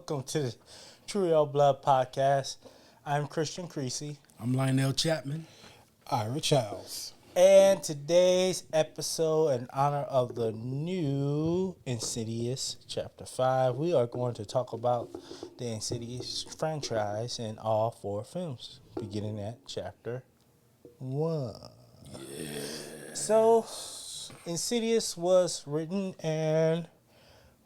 Welcome to the True Real Blood Podcast. I'm Christian Creasy. I'm Lionel Chapman. Ira Childs. And today's episode, in honor of the new Insidious Chapter 5, we are going to talk about the Insidious franchise in all 4 films, beginning at Chapter 1. Yeah. So, Insidious was written and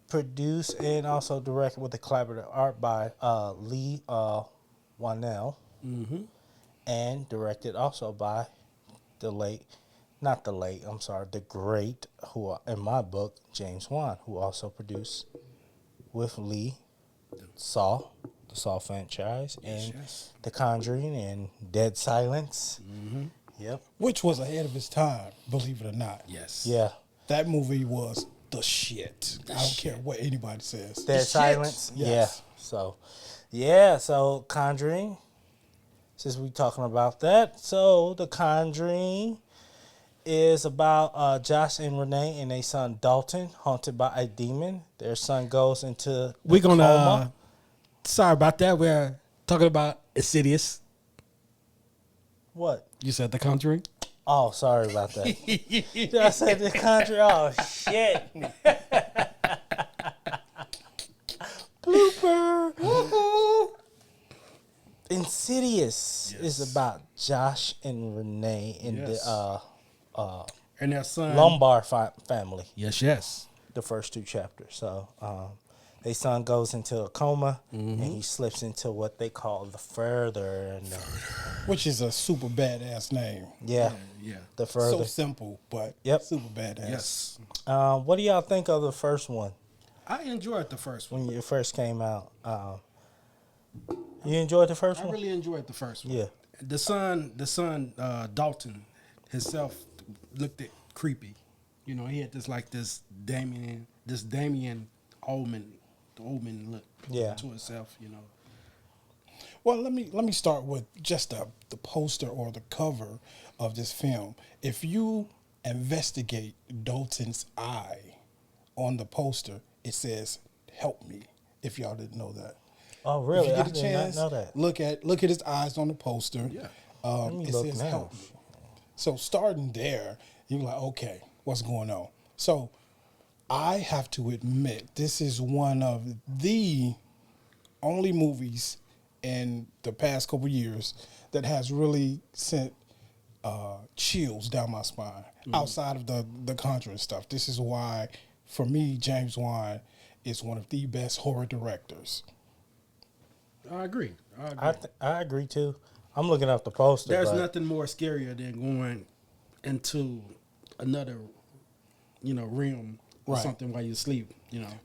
produced and also directed with the collaborative art by Lee Wanell, and directed also by the great, who in my book, James Wan, who also produced with Lee the Saw franchise, and The Conjuring and Dead Silence. Yep. Which was ahead of its time, believe it or not. Yes. Yeah. That movie was the shit. I don't care what anybody says. Dead Silence. Yes. Yeah. So Conjuring. Since we're talking about that, so The Conjuring is about Josh and Renee and their son Dalton, haunted by a demon. Their son goes into We're going coma. to, sorry about that. We're talking about Insidious. What? You said The Conjuring? Oh, sorry about that. I said The Conjuring. Oh, shit. Blooper. Woohoo. Insidious is about Josh and Renee and the And their son. Lombard family. Yes. The first 2 chapters. So, their son goes into a coma and he slips into what they call the further. And Which is a super badass name. Yeah. the further. So simple, but super badass. Yes. What do y'all think of the first one I enjoyed the first one. when it first came out? You enjoyed the first I one? really enjoyed the first one. Yeah. The son, Dalton himself looked at creepy. You know, he had this Damien Oldman look to himself, you know. Well, let me start with just the poster or the cover of this film. If you investigate Dalton's eye on the poster, it says "Help me." If y'all didn't know that. Oh, really? If you I get a did chance, not know that. look at his eyes on the poster. Yeah. me It look says now. "Help me." So starting there, you're like, okay, what's going on? So I have to admit, this is one of the only movies in the past couple years that has really sent chills down my spine. Outside of the Conjuring stuff, this is why, for me, James Wan is one of the best horror directors. I agree. I agree too. I'm looking up the poster. There's but nothing more scarier than going into another, realm or Right. something while you sleep,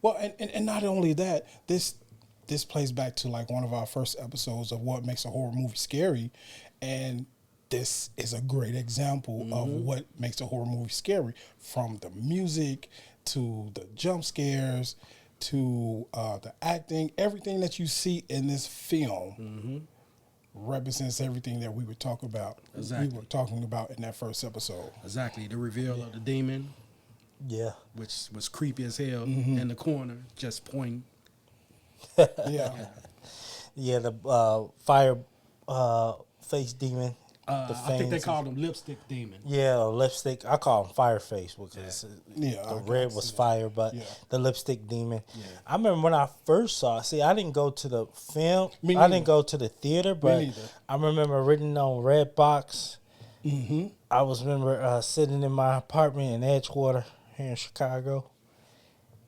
Well, and not only that, this plays back to like one of our first episodes of what makes a horror movie scary, and this is a great example of what makes a horror movie scary, from the music to the jump scares to the acting. Everything that you see in this film represents everything that we were talking about. Exactly. We were talking about in that first episode. Exactly. The reveal of the demon, yeah. which was creepy as hell, in the corner, just pointing. Yeah. Yeah, the fire face demon. The I think they fangs. called him Lipstick Demon. Yeah, lipstick. I call him Fireface because Yeah, the I red can was see that. fire, but Yeah. the lipstick demon. Yeah. I remember when I first saw it. See, I didn't go to the film. Me I neither. didn't go to the theater, but neither. I remember reading on Redbox. I remember sitting in my apartment in Edgewater here in Chicago,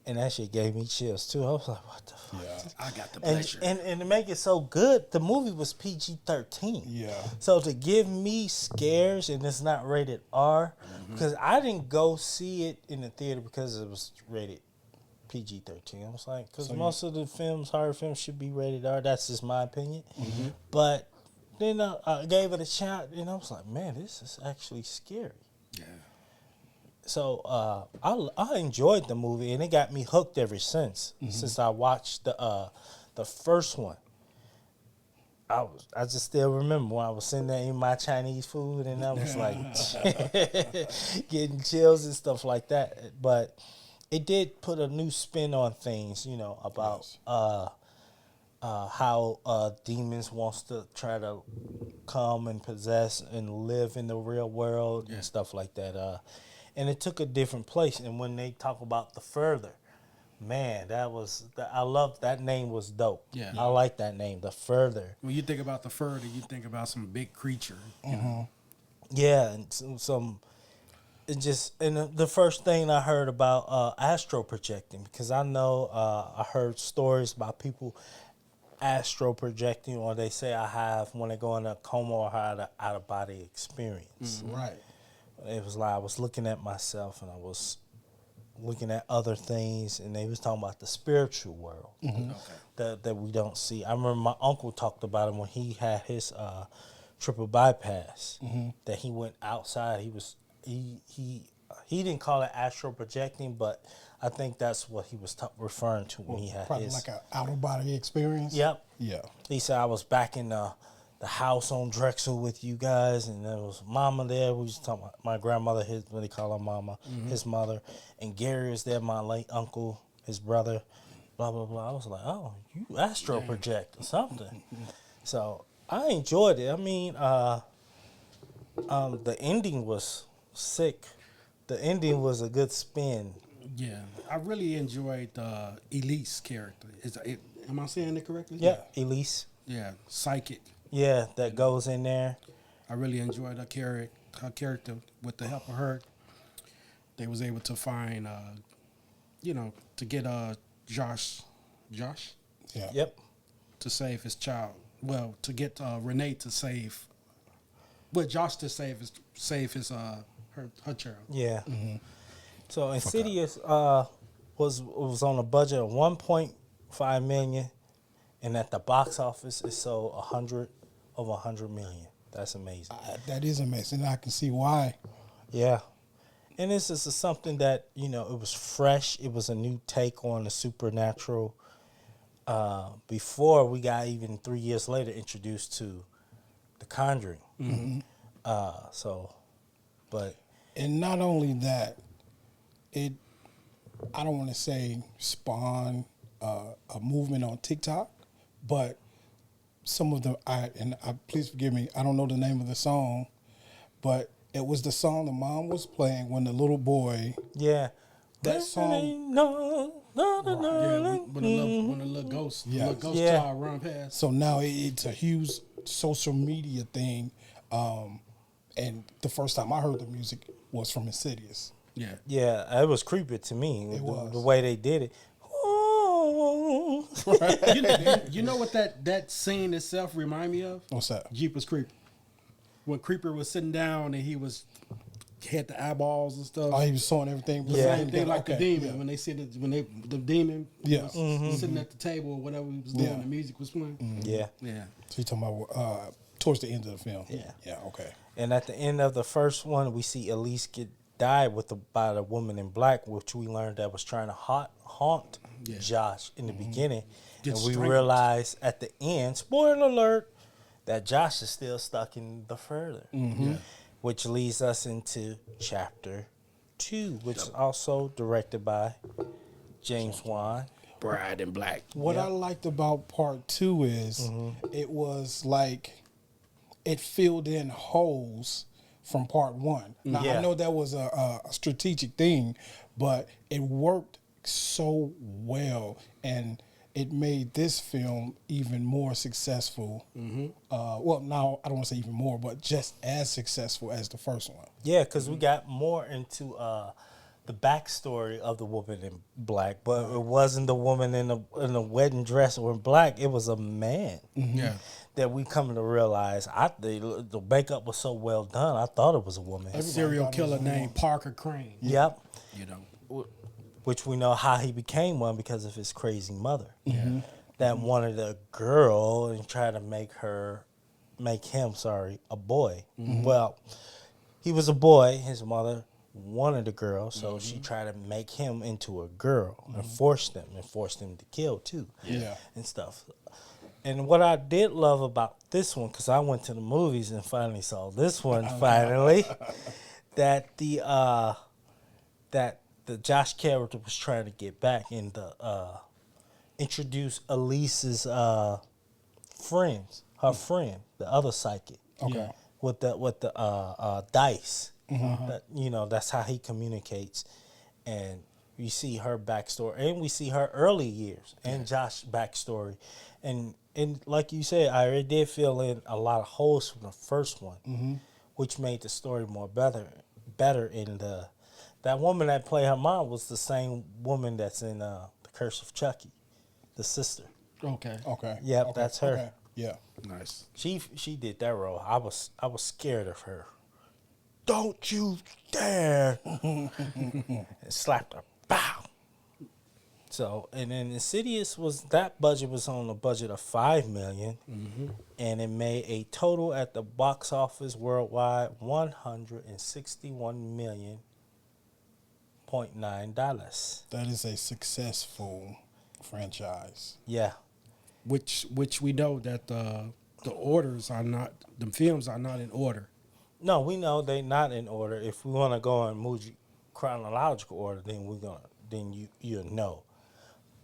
and that shit gave me chills too. I was like, "What the fuck?" Yeah. I got the And, pleasure. and to make it so good, the movie was PG-13. Yeah. So to give me scares and it's not rated R, because I didn't go see it in the theater because it was rated PG-13. I was like, because most of the horror films should be rated R. That's just my opinion. But then I gave it a shot, and I was like, man, this is actually scary. Yeah. So I enjoyed the movie, and it got me hooked ever since I watched the first one. I just still remember when I was sitting there eating my Chinese food, and I was like getting chills and stuff like that. But it did put a new spin on things, you know, about how demons wants to try to come and possess and live in the real world and stuff like that. And it took a different place. And when they talk about the further, man, I love that name was dope. Yeah. I like that name, the further. When you think about the further, you think about some big creature. You know? Yeah, and some it just and the first thing I heard about astro projecting, because I know I heard stories about people astro projecting, or they say I have when they go in a coma or had an out of body experience. Right. It was like I was looking at myself and I was looking at other things, and they was talking about the spiritual world that we don't see. I remember my uncle talked about it when he had his triple bypass. That he went outside. He didn't call it astral projecting, but I think that's what he was referring to when he had Probably his like an out of body experience. Yep. Yeah. He said I was back in the house on Drexel with you guys, and there was Mama there. We was talking about my grandmother, his what they call her Mama, his mother, and Gary was there, my late uncle, his brother, blah blah blah. I was like, oh, you astro project or something. So I enjoyed it. I mean, the ending was sick. The ending was a good spin. Yeah, I really enjoyed Elise character. Am I saying it correctly? Yeah, Elise. Yeah, psychic. Yeah, that goes in there. I really enjoyed her character. With the help of her, they was able to find, to get Josh, Yeah. Yep. to save his child. Well, to get Renee to save, Josh to save his her child. Yeah. So Insidious was on a budget of 1.5 million, and at the box office it sold over 100 million. That's amazing. That is amazing. I can see why. Yeah. And this is something that, it was fresh. It was a new take on the supernatural. Before we got even 3 years later introduced to The Conjuring. But And not only that, I don't want to say spawn a movement on TikTok, but some of please forgive me, I don't know the name of the song, but it was the song the mom was playing when the little boy. yeah. That song. When the little ghost, Yeah. child run past. So now it's a huge social media thing. And the first time I heard the music was from Insidious. Yeah. Yeah, it was creepy to me. It was. The way they did it. You know what that scene itself remind me of? What's that? Jeepers Creepers. When Creeper was sitting down and he had the eyeballs and stuff. Oh, he was sewing everything. Yeah. Same thing like the demon. Yeah. When they said the demon Yeah. was sitting at the table or whatever he was doing, Yeah. the music was playing. Yeah. Yeah. So you're talking about towards the end of the film. Yeah. Yeah, okay. And at the end of the first one, we see Elise get died by the woman in black, which we learned that was trying to haunt Josh in the beginning. Get and we strangled. realized at the end, spoiler alert, that Josh is still stuck in the further. Yeah. Which leads us into chapter 2, which is also directed by James Wan. Bride in Black. What I liked about part 2 is it was like it filled in holes from part 1. Now Yeah. I know that was a strategic thing, but it worked so well, and it made this film even more successful. Well, now I don't want to say even more, but just as successful as the first one. Yeah, because we got more into the backstory of the woman in black, but it wasn't the woman in the wedding dress or in black. It was a man. Yeah. That we come to realize, the makeup was so well done. I thought it was a woman. A serial thought it was killer a named Parker Crane. Yep. You know. Which we know how he became one because of his crazy mother. That wanted a girl and tried to make him a boy. Well, he was a boy. His mother wanted a girl, so she tried to make him into a girl and forced him to kill too. Yeah. And stuff. And what I did love about this one, because I went to the movies and finally saw this one finally, that the Josh character was trying to get back in introduce Elise's friends, her friend, the other psychic. Okay. With the dice. That, that's how he communicates. And we see her backstory, and we see her early years, and Josh's backstory. And like you said, I did fill in a lot of holes from the first one, which made the story more better in that woman that played her mom was the same woman that's in The Curse of Chucky, the sister. Okay. Okay. Yep, Okay. that's her. Okay. Yeah. Nice. She did that role. I was scared of her. Don't you dare! And slapped her. Bow. So, and then Insidious budget was on a budget of $5 million, and it made a total at the box office worldwide $161.9 million. That is a successful franchise. Yeah. Which we know that the orders are not, the films are not in order. No, we know they're not in order. If we want to go in chronological order, then you know.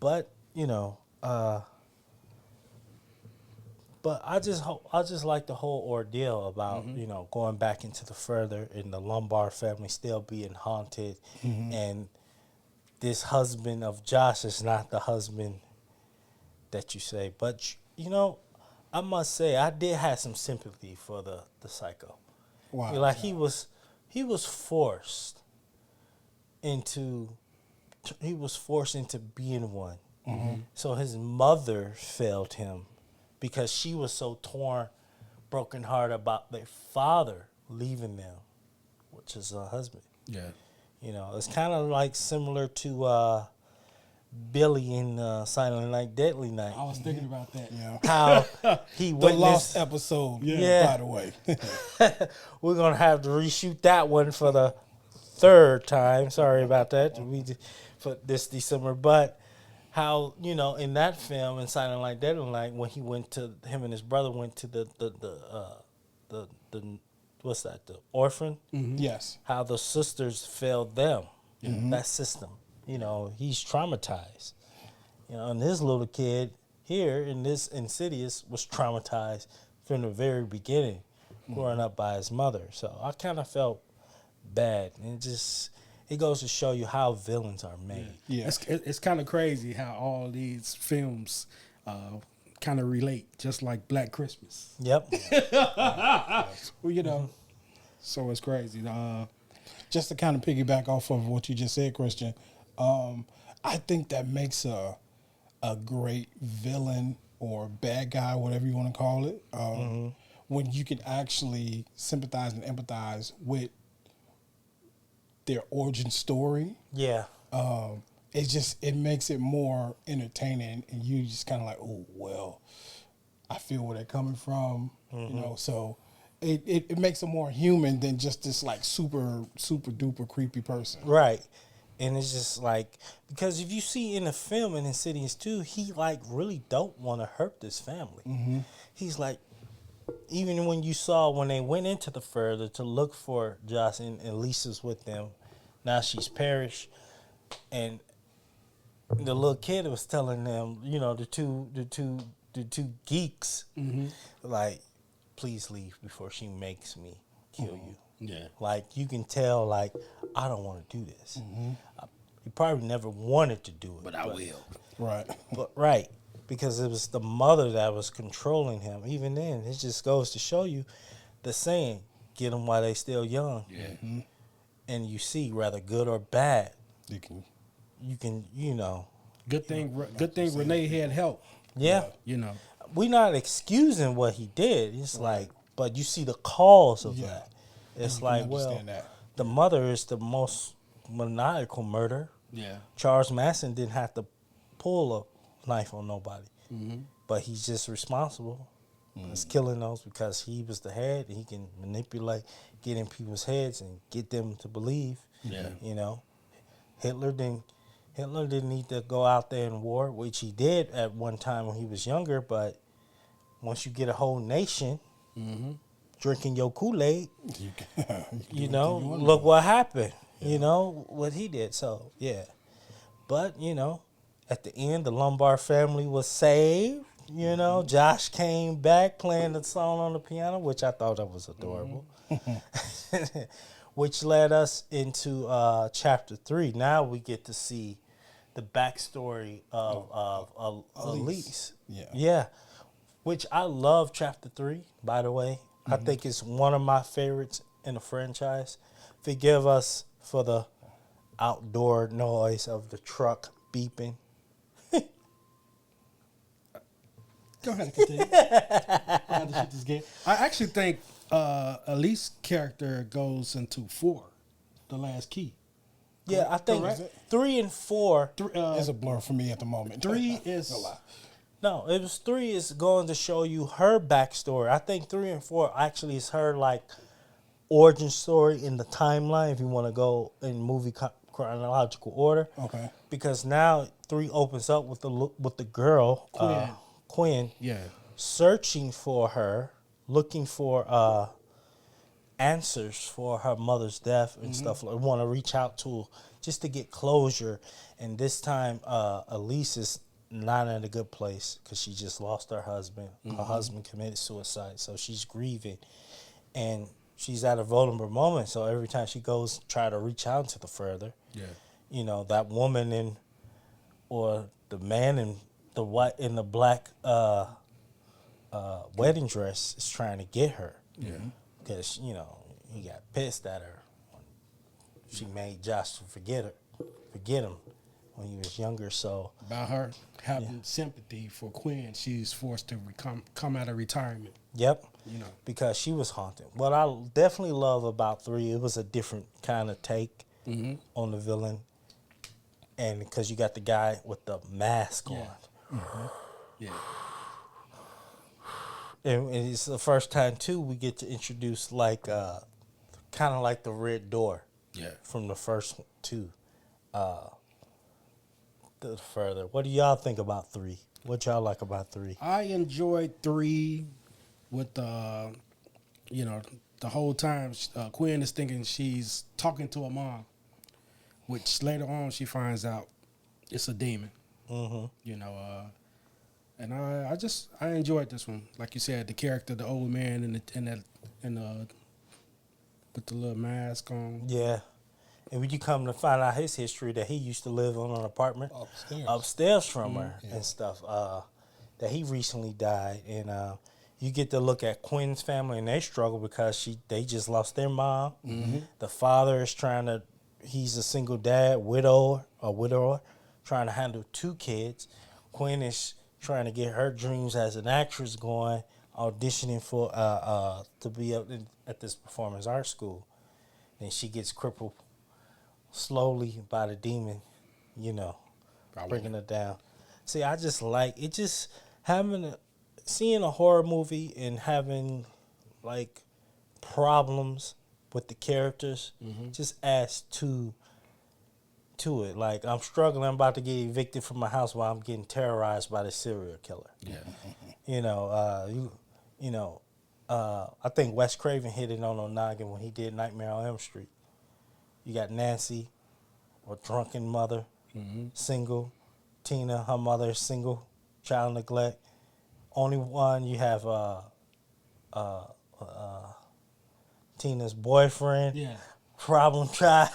But but I just like the whole ordeal about going back into the further and the Lombard family still being haunted, and this husband of Josh is not the husband that you say. But I must say I did have some sympathy for the psycho. Wow. Like he was forced into being one. So his mother failed him because she was so broken hearted about their father leaving them, which is her husband. Yeah. It's kind of like similar to Billy in Silent Night, Deadly Night. I was thinking about that. Yeah. How he The witnessed. lost episode, Yeah. by the way. We're gonna have to reshoot that one for the third time. Sorry about that. For this December, but how in that film in Silent Night, Deadly Night, when him and his brother went to the what's that, the orphan? Yes. How the sisters failed them. That system. He's traumatized. And his little kid here in this Insidious was traumatized from the very beginning, growing up by his mother. So I kind of felt bad, and it goes to show you how villains are made. Yeah. It's kind of crazy how all these films kind of relate, just like Black Christmas. Yep. Well, so it's crazy. Just to kind of piggyback off of what you just said, Christian, I think that makes a great villain or bad guy, whatever you want to call it, when you can actually sympathize and empathize with their origin story. Yeah. It makes it more entertaining, and you just kind of like, oh well, I feel where they're coming from, So it makes them more human than just this like super duper creepy person. Right. And it's just like, because if you see in the film in Insidious 2, he like really don't want to hurt this family. He's like, even when they went into the further to look for Josh and Lisa's with them, now she's perished, and the little kid was telling them, the two geeks, like, please leave before she makes me kill you. Yeah. Like, you can tell, like, I don't want to do this. He probably never wanted to do it. But I will. Right. But right, because it was the mother that was controlling him. Even then, it just goes to show you the saying, get them while they still young. Yeah. And you see, whether good or bad, You can. Good thing Renee had help. Yeah. We're not excusing what he did. It's like, but you see the cause of that. It's You like, can well, understand that. the mother is the most maniacal murder. Yeah. Charles Manson didn't have to pull a knife on nobody, but he's just responsible. He's killing those because he was the head, and he can manipulate, get in people's heads and get them to believe. Yeah. Hitler didn't need to go out there in war, which he did at one time when he was younger. But once you get a whole nation drinking your Kool-Aid, look what happened. What he did. So yeah, but at the end, the Lombard family was saved. You know, Josh came back playing the song on the piano, which I thought that was adorable. Which led us into chapter 3. Now we get to see the backstory of Elise. Yeah. Which I love chapter 3, by the way. I think it's one of my favorites in the franchise. Forgive us for the outdoor noise of the truck beeping. Go ahead and continue. I had to shoot this game. I actually think Elise's character goes into 4, the last key. Yeah, I think Correct. 3 and 4. It's a blur for me at the moment. 3 is a lot. No, it was 3 is going to show you her backstory. I think 3 and 4 actually is her like origin story in the timeline. If you want to go in movie chronological order, Okay. because now 3 opens up with the girl Quinn, yeah. searching for her, looking for answers for her mother's death and stuff. Like want to reach out to just to get closure. And this time, Elise is not in a good place because she just lost her husband. Her husband committed suicide, so she's grieving, and she's at a vulnerable moment. So every time she goes try to reach out to the further, you know, that woman or the man in the white in the black wedding dress is trying to get her. Because you know he got pissed at her when she made Josh forget him when he was younger. So About her having sympathy for Quinn, she's forced to come out of retirement. Yep. You know, Because she was haunted. What I definitely love about 3, it was a different kind of take on the villain. And because you got the guy with the mask on. yeah. And it's the first time, too, we get to introduce like kind of like the red door from the first 2. The further. What do y'all think about 3? What y'all like about 3? I enjoyed 3 with you know, the whole time Quinn is thinking she's talking to her mom, which later on she finds out it's a demon. You know, and I enjoyed this one. Like you said, the character, the old man, and with the little mask on. Yeah. And when you come to find out his history, that he used to live on an apartment upstairs from her and stuff, that he recently died. And you get to look at Quinn's family, and they struggle because they just lost their mom. The father is he's a single dad, widower, trying to handle 2 kids. Quinn is trying to get her dreams as an actress going, auditioning for to be up at this performance art school. Then she gets crippled slowly by the demon, you know, bringing her down. See, I just like it. Just seeing a horror movie and having like problems with the characters just adds to it. Like I'm struggling. I'm about to get evicted from my house while I'm getting terrorized by the serial killer. You know, I think Wes Craven hit it on noggin when he did Nightmare on Elm Street. You got Nancy, a drunken mother, single. Tina, her mother, single, child neglect. Only one you have Tina's boyfriend, problem child.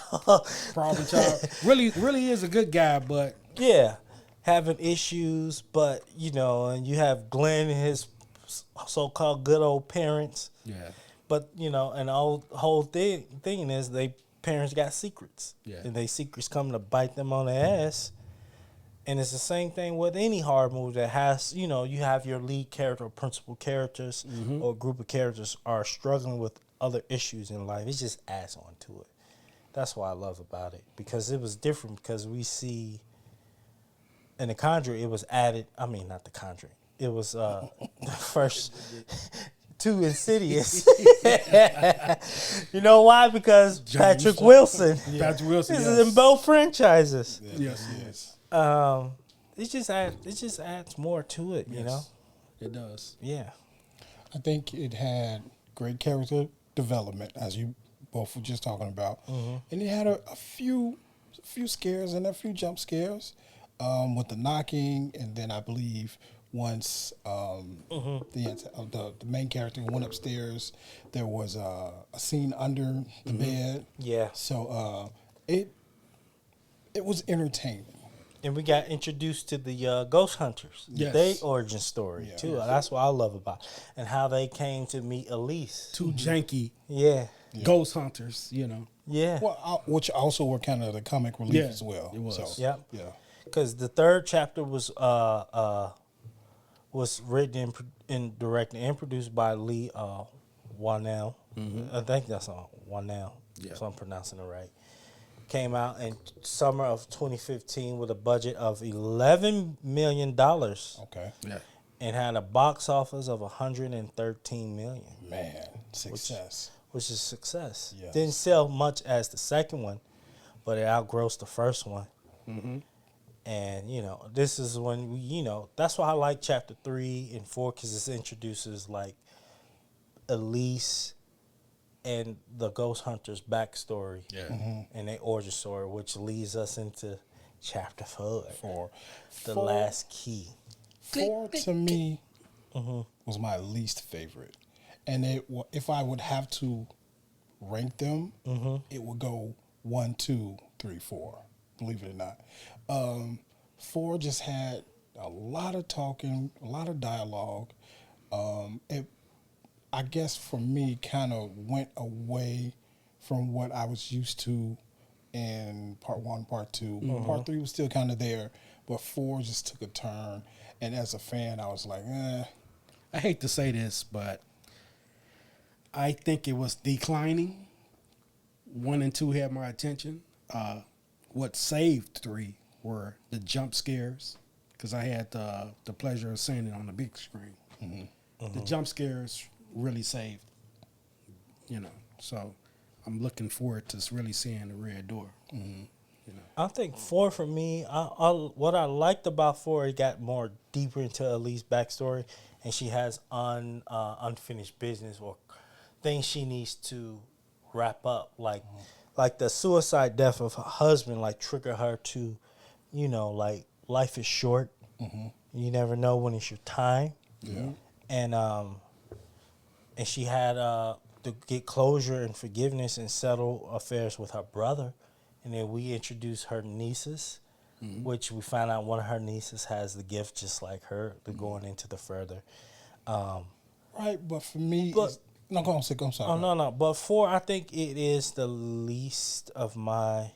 Problem child. Really is a good guy, but yeah, having issues. But you know, and you have Glenn and his so-called good old parents. But you know, and the whole thing is parents got secrets. And they secrets come to bite them on the ass. And it's the same thing with any horror movie that has, you know, you have your lead character or principal characters or a group of characters are struggling with other issues in life. It just adds on to it. That's what I love about it. Because it was different because we see in The Conjuring, it was added, I mean, not The Conjuring. It was the first 2 Insidious. You know why? Because Patrick Wilson. Patrick Wilson This is in both franchises. Yes. It just adds more to it, you know. It does. Yeah. I think it had great character development, as you both were just talking about, and it had a few scares and a few jump scares. with the knocking, and then I believe once the main character went upstairs, there was a scene under the bed. Yeah. So it was entertaining. And we got introduced to the ghost hunters. Yes. Their origin story, Yeah. too. Yes. That's what I love about it. And how they came to meet Elise. Two janky Yeah. ghost hunters, you know. Yeah. Well, which also were kind of the comic relief Yeah, as well. it was. So, Yep. yeah. Because the third chapter was written and directed and produced by Lee Wanell. I think that's on Wanell, Yeah. so I'm pronouncing it right. Came out in summer of 2015 with a budget of $11 million Okay. Yeah. and had a box office of 113 million, Man, success. which is success. Yes. Didn't sell much as the second one, but it outgrossed the first one. And, this is when that's why I like chapter 3 and 4, because it introduces, like, Elise and the ghost hunter's backstory. Yeah. And their origin story, which leads us into chapter 4, For the four- last key. 4 to me was my least favorite, and if I would have to rank them, it would go 1, 2, 3, 4. Believe it or not, 4 just had a lot of talking, a lot of dialogue. I guess for me, kind of went away from what I was used to in part 1, part 2. Part 3 was still kind of there, but 4 just took a turn. And as a fan, I was like, I hate to say this, but I think it was declining. 1 and 2 had my attention. What saved 3 were the jump scares, because I had the pleasure of seeing it on the big screen. The jump scares really saved, so I'm looking forward to really seeing the red door. I think 4 for me, what I liked about 4, it got more deeper into Elise's backstory, and she has unfinished business or things she needs to wrap up, like the suicide death of her husband, like trigger her to, like life is short. You never know when it's your time. yeah. And she had to get closure and forgiveness and settle affairs with her brother. And then we introduced her nieces, which we found out one of her nieces has the gift just like her, to going into the further. Right, but for me, But- no, go on, Sick. I'm sorry. Oh, no. But 4, I think it is the least of my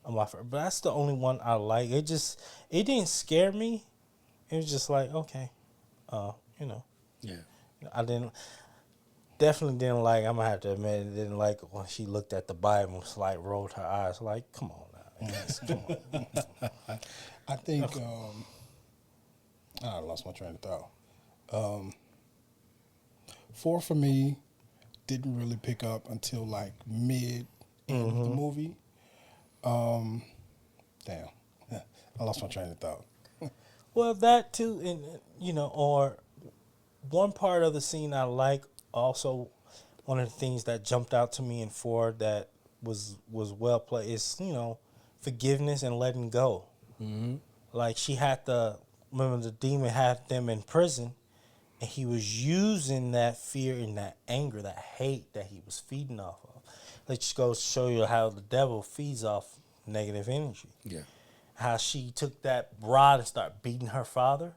favorite. But that's the only one I like. It didn't scare me. It was just like, okay, Yeah. I definitely didn't like, I'm going to have to admit, didn't like when she looked at the Bible, like rolled her eyes, like, come on now. Yes, come on. I think I lost my train of thought. 4 for me didn't really pick up until like mid end of the movie. Damn, I lost my train of thought. Well, that too, and or one part of the scene I like. Also, one of the things that jumped out to me in 4 that was well played is forgiveness and letting go. Like she had remember the demon had them in prison, and he was using that fear and that anger, that hate that he was feeding off of. It just goes to show you how the devil feeds off negative energy. Yeah. How she took that rod and started beating her father.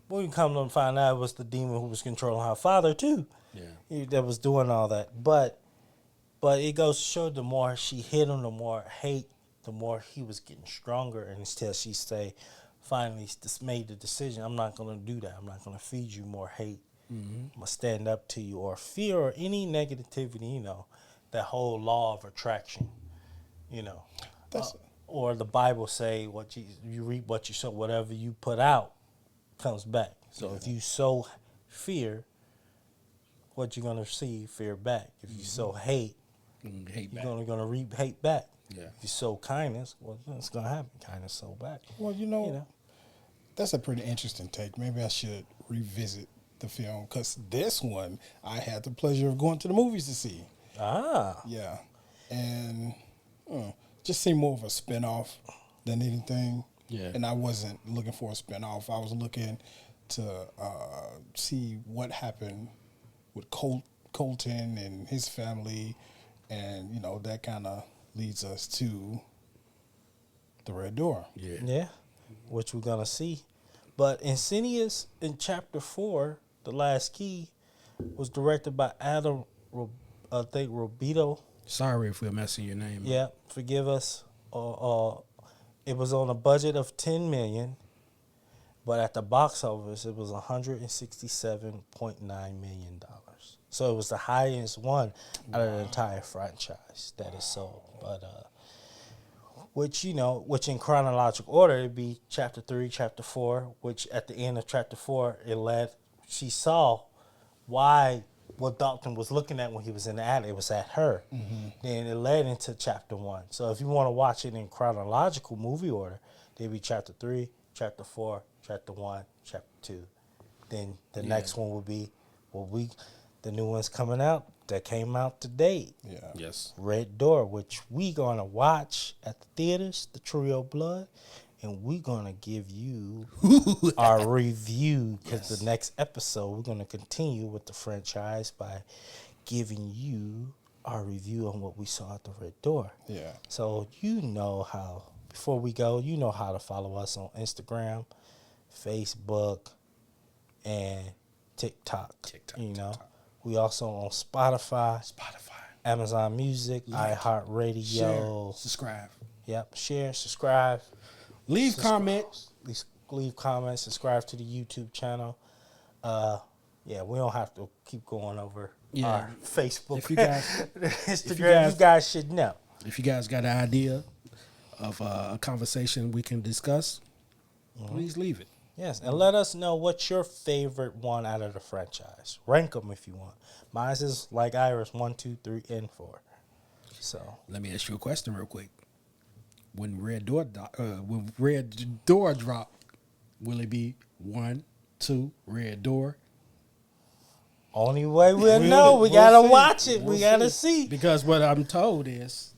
We can come to find out it was the demon who was controlling her father too. Yeah. That was doing all that. But it goes to show the more she hit him, the more hate, the more he was getting stronger. And until she finally made the decision, I'm not going to do that. I'm not going to feed you more hate. I'm going to stand up to you, or fear, or any negativity, that whole law of attraction, or the Bible say what you reap what you sow, whatever you put out comes back. So if you sow fear, what you're gonna receive fear back. If you sow hate, Hate back. you're gonna reap hate back. Yeah. If you sow kindness, well, it's gonna happen. Kindness sow back. Well, that's a pretty interesting take. Maybe I should revisit the film, because this one I had the pleasure of going to the movies to see. Yeah, and just seemed more of a spinoff than anything. Yeah. And I wasn't looking for a spinoff. I was looking to see what happened with Colton and his family, and that kind of leads us to the Red Door. Yeah. Yeah, which we're gonna see. But Insidious in chapter 4, The Last Key, was directed by Adam, I think Robito. Sorry if we're messing your name up. Yeah, forgive us. It was on a budget of $10 million, but at the box office it was $167.9 million. So it was the highest one out of the entire franchise that is sold. But which in chronological order, it'd be chapter 3, chapter 4, which at the end of chapter 4, she saw why what Dalton was looking at when he was in the attic, it was at her. Mm-hmm. Then it led into chapter 1. So if you want to watch it in chronological movie order, it'd be chapter 3, chapter 4, chapter 1, chapter 2. Then the next one will be the new one's coming out that came out today. Yeah. Yes. Red Door, which we gonna watch at the theaters, the Trio Blood, and we gonna give you our review, because the next episode we're gonna continue with the franchise by giving you our review on what we saw at the Red Door. Yeah. So how, before we go, how to follow us on Instagram, Facebook, and TikTok. TikTok. We also on Spotify, Amazon Music, iHeartRadio. Share, subscribe. Yep, share, subscribe. Leave comments. Leave comments, subscribe to the YouTube channel. We don't have to keep going over our Facebook. If you guys, Instagram, you guys should know. If you guys got an idea of a conversation we can discuss, please leave it. Yes, and let us know what's your favorite one out of the franchise. Rank them if you want. Mine is like Iris 1, 2, 3, and 4. So let me ask you a question real quick. When Red Door drop, will it be 1, 2, Red Door? only way we'll know, we gotta watch it. We gotta see. Because what I'm told is,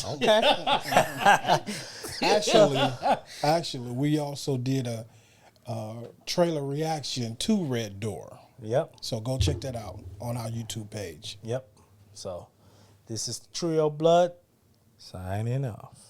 Okay. Actually, we also did a trailer reaction to Red Door. Yep. So go check that out on our YouTube page. Yep. So this is Trio Blood signing off.